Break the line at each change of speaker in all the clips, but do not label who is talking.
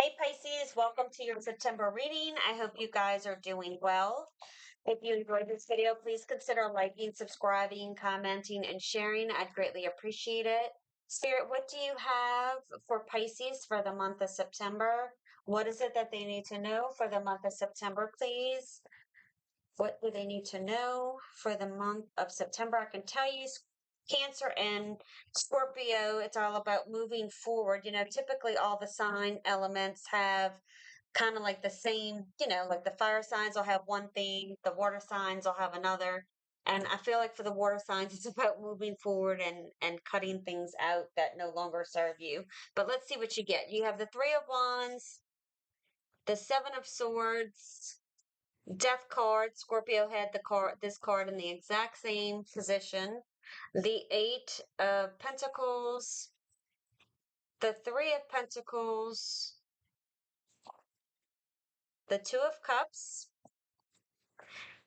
Hey Pisces, welcome to your September reading. I hope you guys are doing well. If you enjoyed this video, please consider liking, subscribing, commenting, and sharing. I'd greatly appreciate it. Spirit, what do you have for Pisces for the month of September? What is it that they need to know for the month of September, please? What do they need to know for the month of September? I can tell you, Cancer and Scorpio, it's all about moving forward. Typically all the sign elements have kind of like the same, like the fire signs will have one thing, the water signs will have another. And I feel like for the water signs, it's about moving forward and cutting things out that no longer serve you. But let's see what you get. You have the Three of Wands, the Seven of Swords, Death card. Scorpio had this card in the exact same position. The Eight of Pentacles, the Three of Pentacles, the Two of Cups,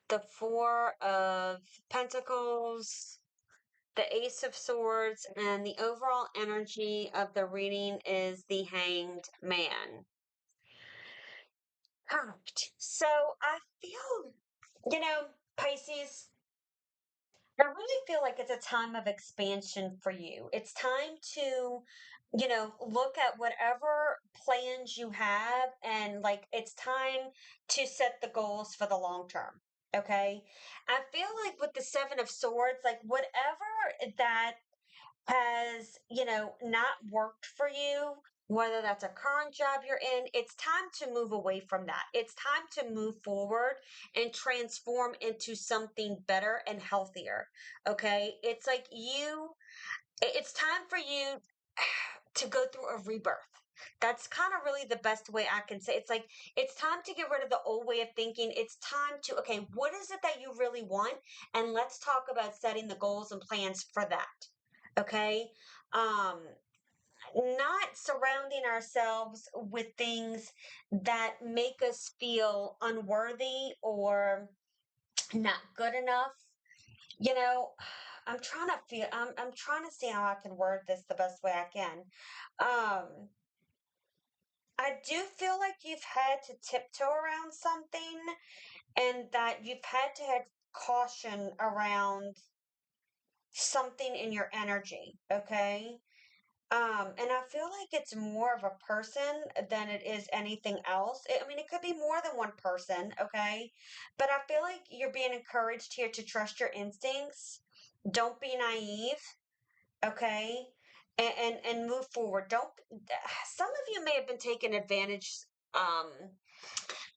the Four of Pentacles, the Ace of Swords, and the overall energy of the reading is the Hanged Man. So I feel, Pisces, I really feel like it's a time of expansion for you. It's time to, look at whatever plans you have and like it's time to set the goals for the long term. Okay. I feel like with the Seven of Swords, like whatever that has, not worked for you, whether that's a current job you're in, it's time to move away from that. It's time to move forward and transform into something better and healthier. Okay. It's like it's time for you to go through a rebirth. That's kind of really the best way I can say. It's like it's time to get rid of the old way of thinking. It's time to, okay, what is it that you really want? And let's talk about setting the goals and plans for that. Okay. Um, Not surrounding ourselves with things that make us feel unworthy or not good enough. You know, I'm trying to see how I can word this the best way I can. Um, I do feel like you've had to tiptoe around something and that you've had to have caution around something in your energy, okay? And I feel like it's more of a person than it is anything else. I mean, it could be more than one person, okay? But I feel like you're being encouraged here to trust your instincts. Don't be naive, okay? And move forward. Don't Some of you may have been taken advantage um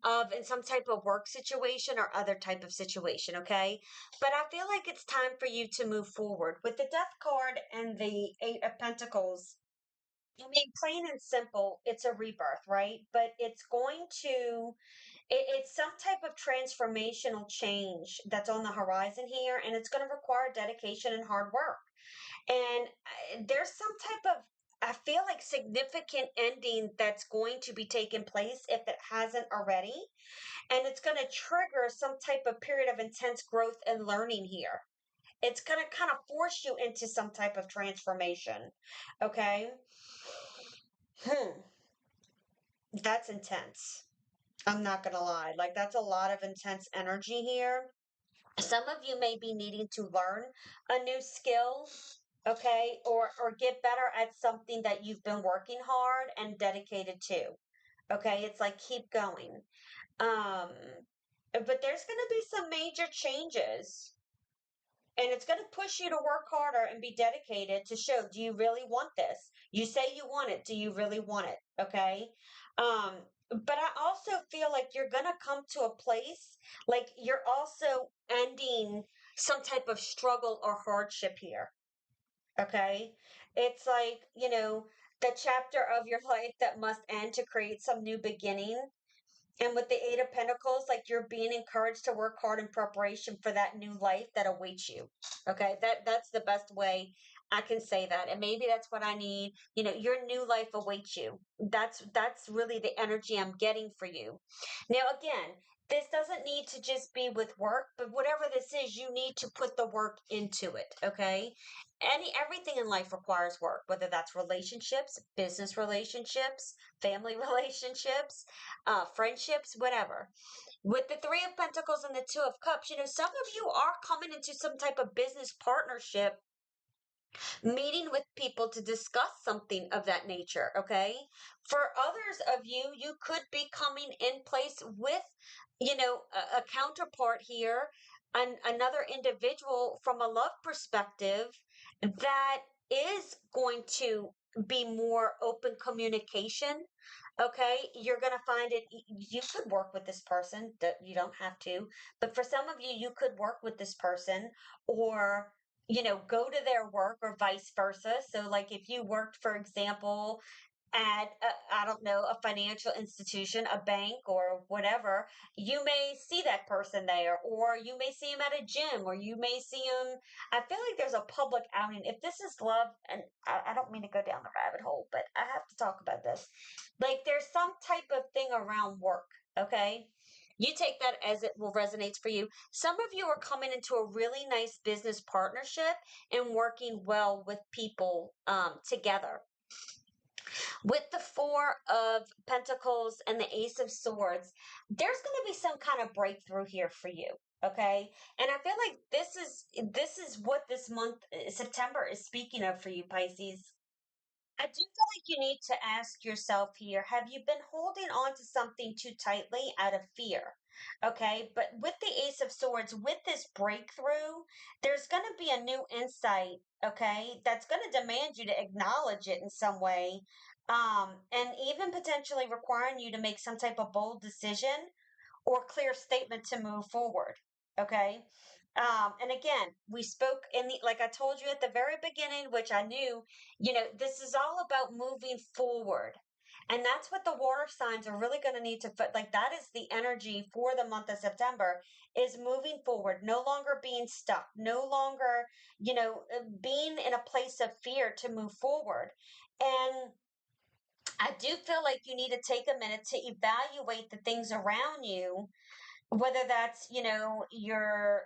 of in some type of work situation or other type of situation, okay? But I feel like it's time for you to move forward. With the Death card and the Eight of Pentacles, I mean, plain and simple, it's a rebirth, right? But it's going to, it's some type of transformational change that's on the horizon here, and it's going to require dedication and hard work. And there's some type of, I feel like, significant ending that's going to be taking place if it hasn't already. And it's going to trigger some type of period of intense growth and learning here. It's going to kind of force you into some type of transformation. Okay. Hmm. That's intense. I'm not going to lie. Like, that's a lot of intense energy here. Some of you may be needing to learn a new skill, okay, or get better at something that you've been working hard and dedicated to. Okay, it's like keep going. Um, but there's going to be some major changes, and it's going to push you to work harder and be dedicated to show, do you really want this? You say you want it. Do you really want it? Okay. Um, but I also feel like you're going to come to a place like you're also ending some type of struggle or hardship here. Okay. It's like, the chapter of your life that must end to create some new beginning. And with the Eight of Pentacles, like you're being encouraged to work hard in preparation for that new life that awaits you. Okay, that's the best way I can say that. And maybe that's what I need. Your new life awaits you. That's really the energy I'm getting for you. Now again, this doesn't need to just be with work, but whatever this is, you need to put the work into it, okay? Everything in life requires work, whether that's relationships, business relationships, family relationships, friendships, whatever. With the Three of Pentacles and the Two of Cups, some of you are coming into some type of business partnership, meeting with people to discuss something of that nature, okay? For others of you, you could be coming in place with, a counterpart here, another individual from a love perspective that is going to be more open communication. Okay, you're going to find it, you could work with this person, that you don't have to, but for some of you, you could work with this person, or go to their work, or vice versa. So, like, if you worked, for example, at I don't know, a financial institution, a bank, or whatever, you may see that person there, or you may see him at a gym, or you may see him. I feel like there's a public outing. If this is love, and I don't mean to go down the rabbit hole, but I have to talk about this. Like, there's some type of thing around work, okay? You take that as it will resonate for you. Some of you are coming into a really nice business partnership and working well with people together. With the Four of Pentacles and the Ace of Swords, there's going to be some kind of breakthrough here for you. Okay, and I feel like this is what this month, September, is speaking of for you, Pisces. I do feel like you need to ask yourself here, have you been holding on to something too tightly out of fear? Okay, but with the Ace of Swords, with this breakthrough, there's going to be a new insight, okay, that's going to demand you to acknowledge it in some way, and even potentially requiring you to make some type of bold decision or clear statement to move forward. Okay. And again, we spoke like I told you at the very beginning, which I knew, this is all about moving forward. And that's what the water signs are really going to need to put. Like, that is the energy for the month of September, is moving forward, no longer being stuck, no longer, being in a place of fear, to move forward. And I do feel like you need to take a minute to evaluate the things around you, whether that's, your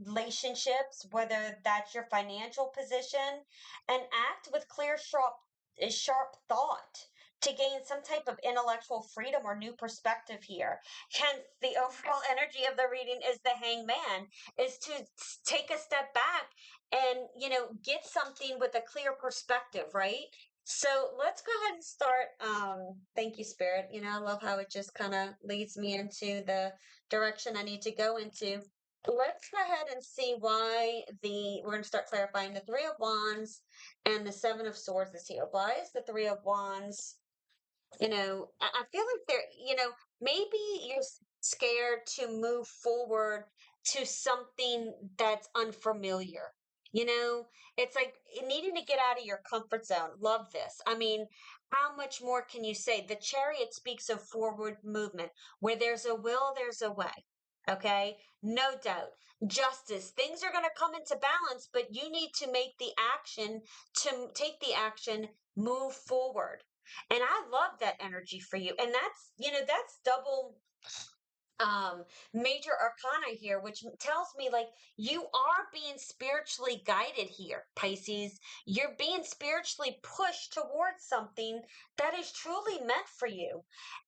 relationships, whether that's your financial position, and act with clear, sharp thought to gain some type of intellectual freedom or new perspective here. Hence, the overall energy of the reading is the Hangman, is to take a step back and, get something with a clear perspective, right? So let's go ahead and start. Thank you, Spirit. I love how it just kind of leads me into the direction I need to go into. Let's go ahead and see why we're going to start clarifying the Three of Wands and the Seven of Swords is here. Why is the Three of Wands? I feel like maybe you're scared to move forward to something that's unfamiliar. You know, it's like needing to get out of your comfort zone. Love this. I mean, how much more can you say? The Chariot speaks of forward movement. Where there's a will, there's a way. Okay, no doubt. Justice. Things are going to come into balance, but you need to take the action, move forward. And I love that energy for you. And that's double um major arcana here, which tells me, like, you are being spiritually guided here, Pisces. You're being spiritually pushed towards something that is truly meant for you.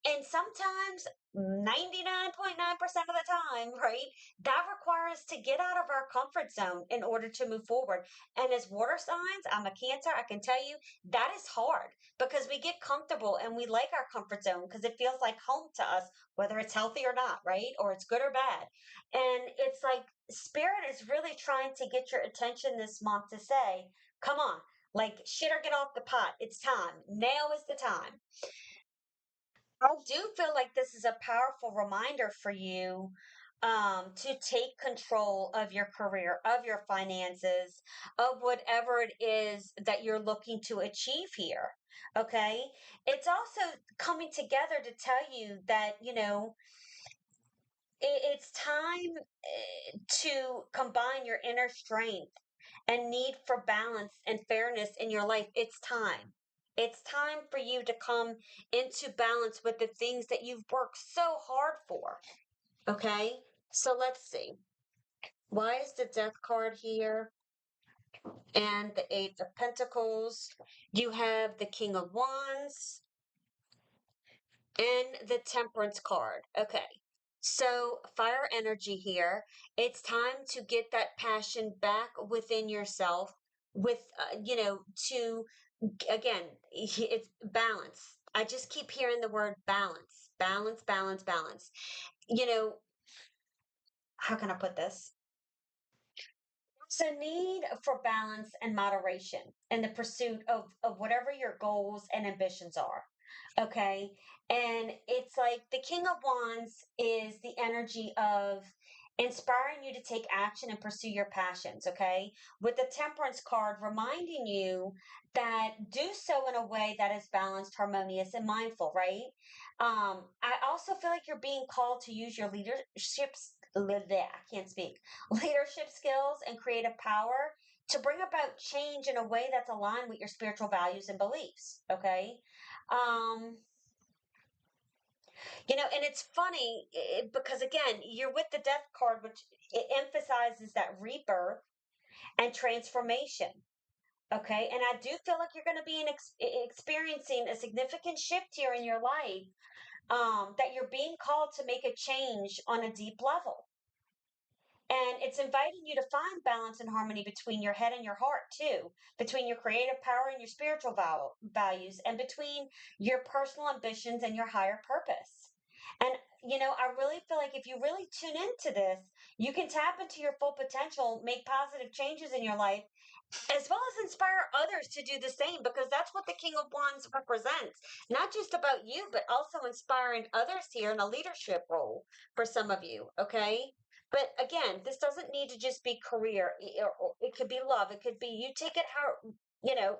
And sometimes, 99.9% of the time, right, that requires to get out of our comfort zone in order to move forward. And as water signs, I'm a Cancer, I can tell you that is hard, because we get comfortable and we like our comfort zone because it feels like home to us, whether it's healthy or not, right? Or it's good or bad. And it's like Spirit is really trying to get your attention this month to say, come on, like, shit or get off the pot. It's time. Now is the time. I do feel like this is a powerful reminder for you, to take control of your career, of your finances, of whatever it is that you're looking to achieve here. Okay. It's also coming together to tell you that, it's time, to combine your inner strength and need for balance and fairness in your life. It's time. It's time for you to come into balance with the things that you've worked so hard for. Okay, so let's see. Why is the Death card here? And the Eight of Pentacles. You have the King of Wands and the Temperance card. Okay. So, fire energy here. It's time to get that passion back within yourself with, to, again, it's balance. I just keep hearing the word balance, balance, balance, balance. You know, how can I put this? There's a need for balance and moderation in the pursuit of whatever your goals and ambitions are. Okay. And it's like the King of Wands is the energy of inspiring you to take action and pursue your passions. Okay. With the Temperance card reminding you that do so in a way that is balanced, harmonious, and mindful, right? I also feel like you're being called to use your leadership. I can't speak leadership skills and creative power to bring about change in a way that's aligned with your spiritual values and beliefs. Okay. Um, and it's funny because again, you're with the death card, which it emphasizes that rebirth and transformation. Okay. And I do feel like you're going to be experiencing a significant shift here in your life, that you're being called to make a change on a deep level. And it's inviting you to find balance and harmony between your head and your heart, too, between your creative power and your spiritual values, and between your personal ambitions and your higher purpose. And, I really feel like if you really tune into this, you can tap into your full potential, make positive changes in your life, as well as inspire others to do the same, because that's what the King of Wands represents. Not just about you, but also inspiring others here in a leadership role for some of you. Okay. But again, this doesn't need to just be career. Or it could be love. It could be you take it how, you know,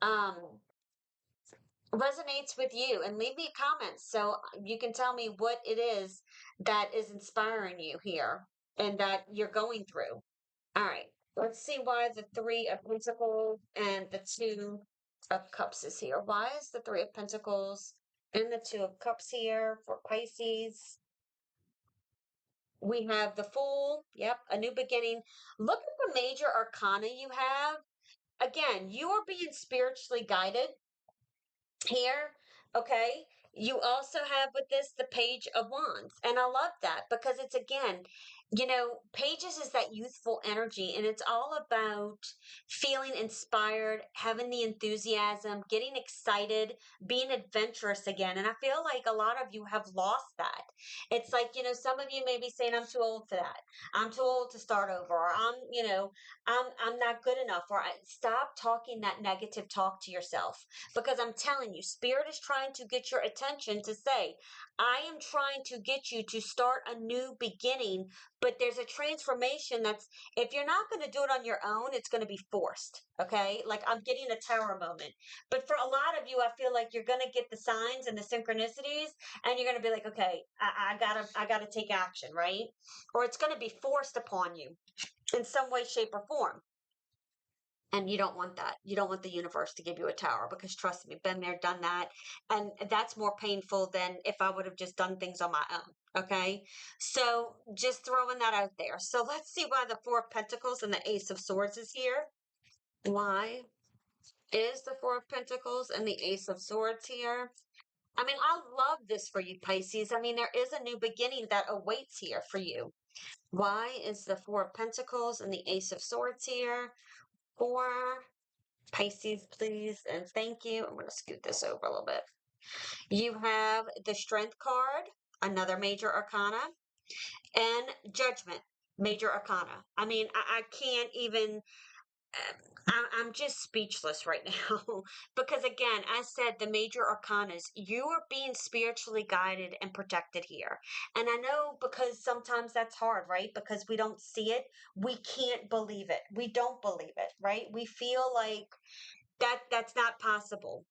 um, resonates with you, and leave me comments so you can tell me what it is that is inspiring you here and that you're going through. All right. Let's see why the Three of Pentacles and the Two of Cups is here. Why is the Three of Pentacles and the Two of Cups here for Pisces? We have the Fool. Yep, a new beginning. Look at the major arcana you have. Again, you are being spiritually guided here. Okay. You also have with this the Page of Wands. And I love that because it's again, Pages is that youthful energy, and it's all about feeling inspired, having the enthusiasm, getting excited, being adventurous again. And I feel like a lot of you have lost that. It's like, some of you may be saying, I'm too old for that. I'm too old to start over, or I'm not good enough, or stop talking that negative talk to yourself, because I'm telling you, spirit is trying to get your attention to say, I am trying to get you to start a new beginning, but there's a transformation that's, if you're not going to do it on your own, it's going to be forced. Okay. Like I'm getting a tower moment. But for a lot of you, I feel like you're going to get the signs and the synchronicities, and you're going to be like, okay, I gotta take action, right? Or it's going to be forced upon you in some way, shape, or form. And you don't want that. You don't want the universe to give you a tower, because trust me, been there, done that. And that's more painful than if I would have just done things on my own. Okay. So just throwing that out there. So let's see why the Four of Pentacles and the Ace of Swords is here. Why is the Four of Pentacles and the Ace of Swords here? I mean, I love this for you, Pisces. I mean, there is a new beginning that awaits here for you. Why is the Four of Pentacles and the Ace of Swords here for Pisces, please? And thank you. I'm going to scoot this over a little bit. You have the Strength card, another major arcana, and Judgment, major arcana. I mean, I can't even I'm just speechless right now because, again, as said, the major arcanas, you are being spiritually guided and protected here. And I know, because sometimes that's hard, right? Because we don't see it, we can't believe it. We don't believe it, right? We feel like that's not possible.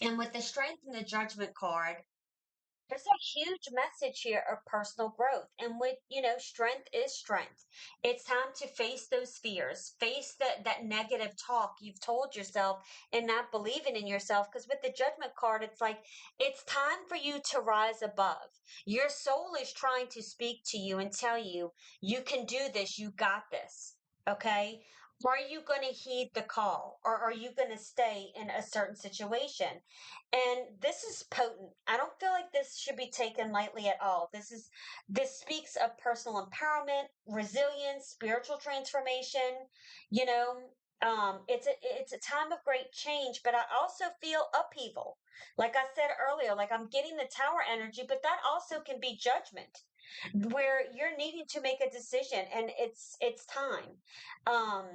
And with the Strength and the Judgment card, There's a huge message here of personal growth, and with strength is strength. It's time to face those fears, face that negative talk you've told yourself, and not believing in yourself. Because with the judgment card, it's like it's time for you to rise above. Your soul is trying to speak to you and tell you you can do this, you got this. Okay. Are you going to heed the call, or are you going to stay in a certain situation? And this is potent. I don't feel like this should be taken lightly at all. This speaks of personal empowerment, resilience, spiritual transformation. You know, it's a time of great change, but I also feel upheaval. Like I said earlier, like I'm getting the tower energy, but that also can be judgment, where you're needing to make a decision, and it's time. um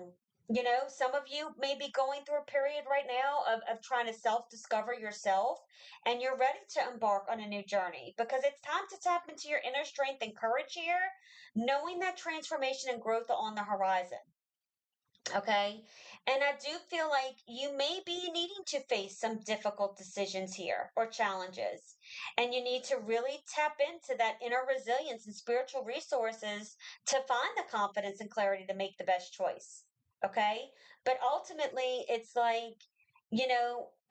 some of you may be going through a period right now of trying to self-discover yourself, and you're ready to embark on a new journey, because it's time to tap into your inner strength and courage here, knowing that transformation and growth are on the horizon. Okay. And I do feel like you may be needing to face some difficult decisions here, or challenges. And you need to really tap into that inner resilience and spiritual resources to find the confidence and clarity to make the best choice. Okay. But ultimately, it's like,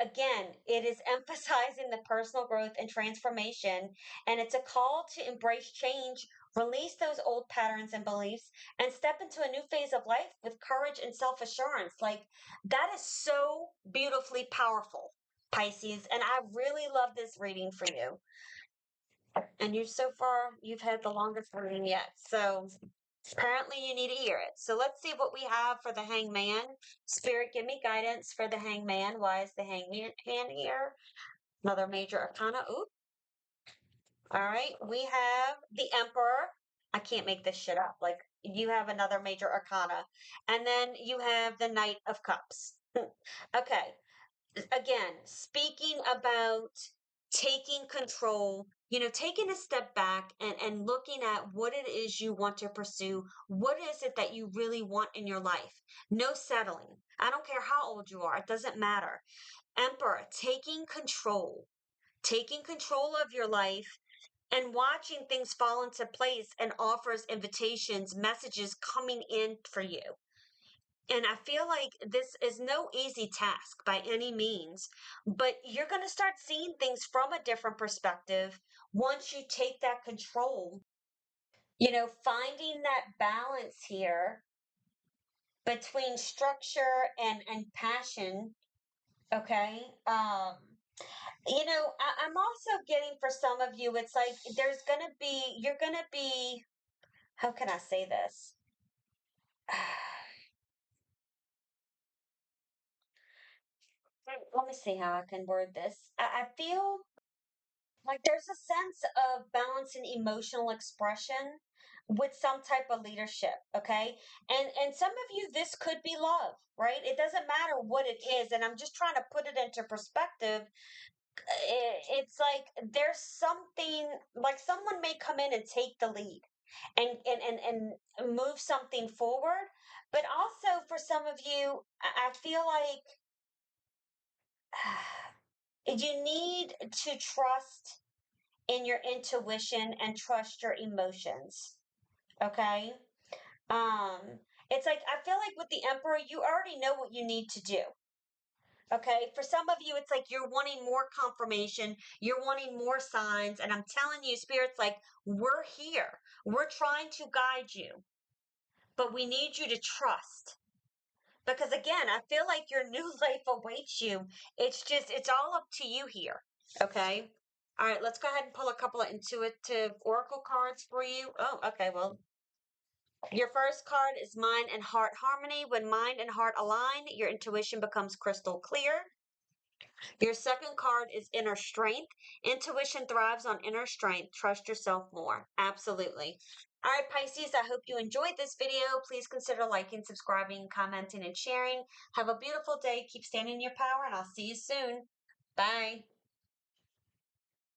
again, it is emphasizing the personal growth and transformation. And it's a call to embrace change, release those old patterns and beliefs, and step into a new phase of life with courage and self assurance. Like, that is so beautifully powerful, Pisces. And I really love this reading for you. And so far, you've had the longest reading yet. So apparently, you need to hear it. So let's see what we have for the Hangman. Spirit, give me guidance for the Hangman. Why is the Hangman here? Another major arcana. Ooh. All right. We have the Emperor. I can't make this shit up. Like, you have another major arcana. And then you have the Knight of Cups. Okay. Again, speaking about taking control, taking a step back and looking at what it is you want to pursue. What is it that you really want in your life? No settling. I don't care how old you are. It doesn't matter. Emperor, taking control of your life and watching things fall into place, and offers, invitations, messages coming in for you. And I feel like this is no easy task by any means, but you're going to start seeing things from a different perspective once you take that control. Finding that balance here between structure and passion. Okay. I'm also getting, for some of you, it's like you're going to be, how can I say this? Let me see how I can word this. I feel like there's a sense of balancing emotional expression with some type of leadership, okay? And some of you, this could be love, right? It doesn't matter what it is, and I'm just trying to put it into perspective. It's like there's something, like someone may come in and take the lead and move something forward, but also for some of you, I feel like you need to trust in your intuition and trust your emotions. Okay. Um, it's like I feel like with the Emperor, you already know what you need to do. Okay. For some of you, it's like you're wanting more confirmation, you're wanting more signs, and I'm telling you, Spirit's like, we're here. We're trying to guide you, but we need you to trust. Because again, I feel like your new life awaits you. It's all up to you here. Okay. All right, let's go ahead and pull a couple of intuitive oracle cards for you. Oh, okay. Well, your first card is mind and heart harmony. When mind and heart align, your intuition becomes crystal clear. Your second card is inner strength. Intuition thrives on inner strength. Trust yourself more. Absolutely. All right, Pisces, I hope you enjoyed this video. Please consider liking, subscribing, commenting, and sharing. Have a beautiful day. Keep standing in your power, and I'll see you soon. Bye.